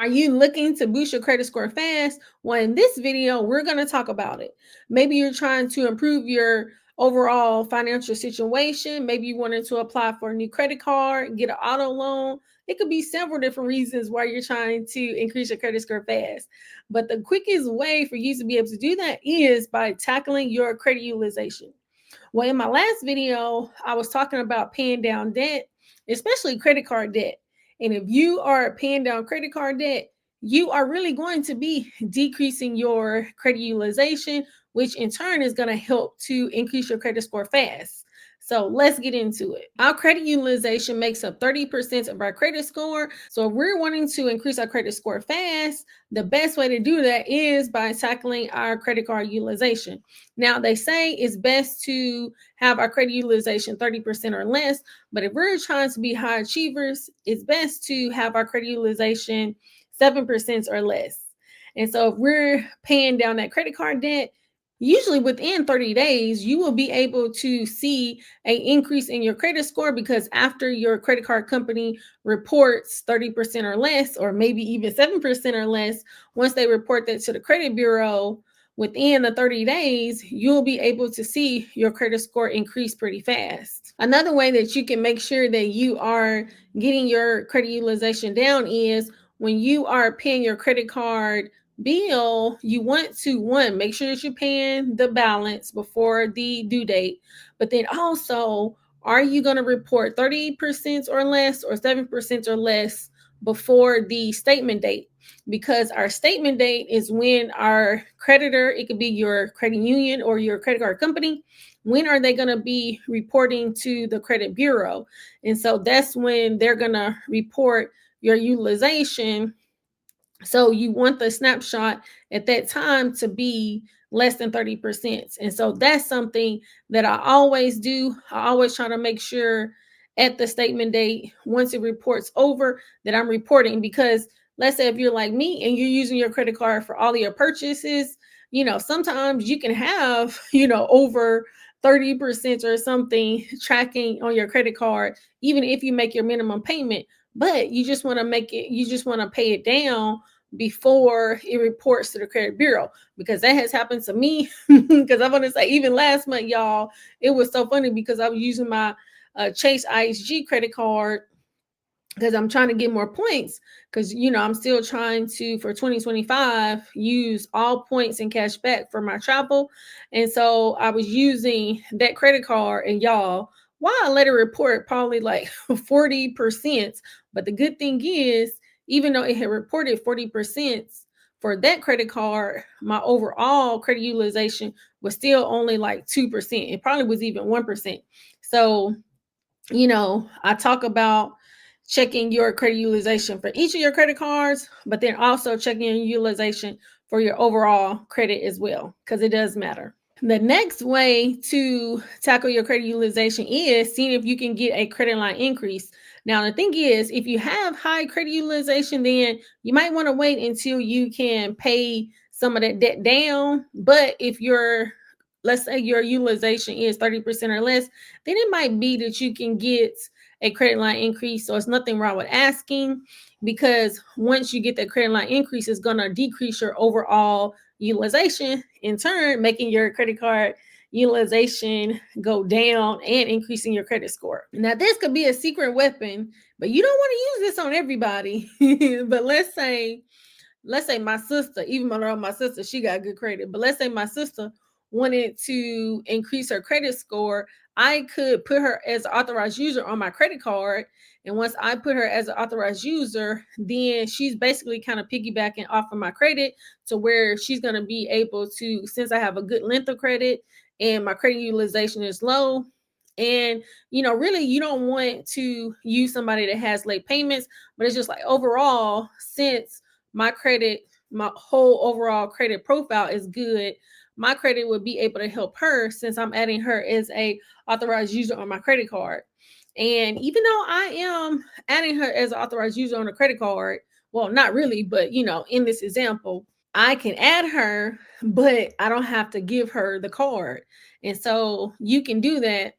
Are you looking to boost your credit score fast? Well, in this video, we're going to talk about it. Maybe you're trying to improve your overall financial situation. Maybe you wanted to apply for a new credit card, get an auto loan. It could be several different reasons why you're trying to increase your credit score fast. But the quickest way for you to be able to do that is by tackling your credit utilization. Well, in my last video, I was talking about paying down debt, especially credit card debt. And if you are paying down credit card debt, you are really going to be decreasing your credit utilization, which in turn is going to help to increase your credit score fast. So let's get into it. Our credit utilization makes up 30% of our credit score. So if we're wanting to increase our credit score fast, the best way to do that is by tackling our credit card utilization. Now, they say it's best to have our credit utilization 30% or less, but if we're trying to be high achievers, it's best to have our credit utilization 7% or less. And so if we're paying down that credit card debt, usually within 30 days, you will be able to see an increase in your credit score, because after your credit card company reports 30% or less, or maybe even 7% or less, once they report that to the credit bureau, within the 30 days, you'll be able to see your credit score increase pretty fast. Another way that you can make sure that you are getting your credit utilization down is when you are paying your credit card bill, you want to, one, make sure that you're paying the balance before the due date, but then also, are you going to report 30% or less or 7% or less before the statement date? Because our statement date is when our creditor, it could be your credit union or your credit card company, when are they going to be reporting to the credit bureau? And so that's when they're going to report your utilization. So you want the snapshot at that time to be less than 30%. And so that's something that I always do. I always try to make sure at the statement date, once it reports over, that I'm reporting. Because let's say if you're like me and you're using your credit card for all of your purchases, sometimes you can have, over 30% or something tracking on your credit card, even if you make your minimum payment. But you just want to pay it down before it reports to the credit bureau, because that has happened to me. Because I want to say, even last month, y'all, it was so funny because I was using my Chase ISG credit card, because I'm trying to get more points, because I'm still trying to, for 2025, use all points and cash back for my travel. And so I was using that credit card, and y'all, why I let it report probably like 40%. But the good thing is, even though it had reported 40% for that credit card, my overall credit utilization was still only like 2%. It probably was even 1%. So, I talk about checking your credit utilization for each of your credit cards, but then also checking your utilization for your overall credit as well, because it does matter. The next way to tackle your credit utilization is seeing if you can get a credit line increase. Now, the thing is, if you have high credit utilization, then you might want to wait until you can pay some of that debt down. But if let's say your utilization is 30% or less, then it might be that you can get a credit line increase. So it's nothing wrong with asking, because once you get that credit line increase, it's going to decrease your overall utilization, in turn making your credit card utilization go down and increasing your credit score. Now, this could be a secret weapon, but you don't want to use this on everybody. But let's say my sister, even though my sister, she got good credit, but let's say my sister wanted to increase her credit score, I could put her as an authorized user on my credit card. And once I put her as an authorized user, then she's basically kind of piggybacking off of my credit, to where she's going to be able to, since I have a good length of credit and my credit utilization is low. And, really, you don't want to use somebody that has late payments, but it's just like, overall, since my whole overall credit profile is good, my credit would be able to help her, since I'm adding her as a authorized user on my credit card. And even though I am adding her as an authorized user on a credit card, well, not really, but in this example, I can add her, but I don't have to give her the card. And so you can do that.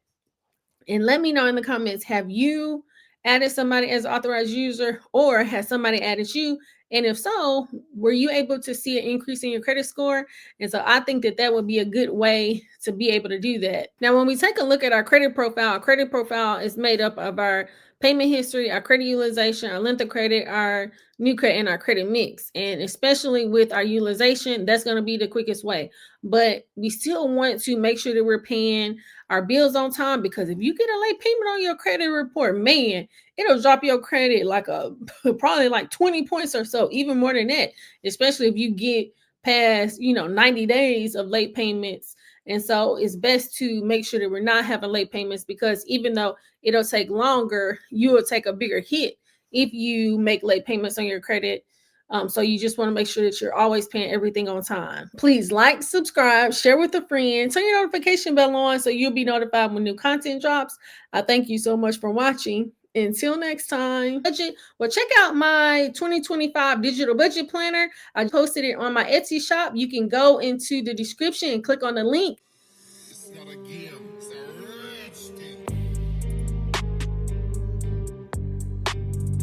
And let me know in the comments, have you added somebody as authorized user, or has somebody added you And if so, were you able to see an increase in your credit score? And so I think that that would be a good way to be able to do that. Now, when we take a look at our credit profile is made up of our payment history, our credit utilization, our length of credit, our new credit, and our credit mix. And especially with our utilization, that's going to be the quickest way. But we still want to make sure that we're paying our bills on time, because if you get a late payment on your credit report, man, it'll drop your credit like a probably like 20 points or so, even more than that, especially if you get past 90 days of late payments. And so it's best to make sure that we're not having late payments, because even though it'll take longer, you will take a bigger hit if you make late payments on your credit. So you just want to make sure that you're always paying everything on time. Please like, subscribe, share with a friend, turn your notification bell on so you'll be notified when new content drops. I thank you so much for watching. Until next time. Well, check out my 2025 digital budget planner. I posted it on my Etsy shop. You can go into the description and click on the link. It's not a game.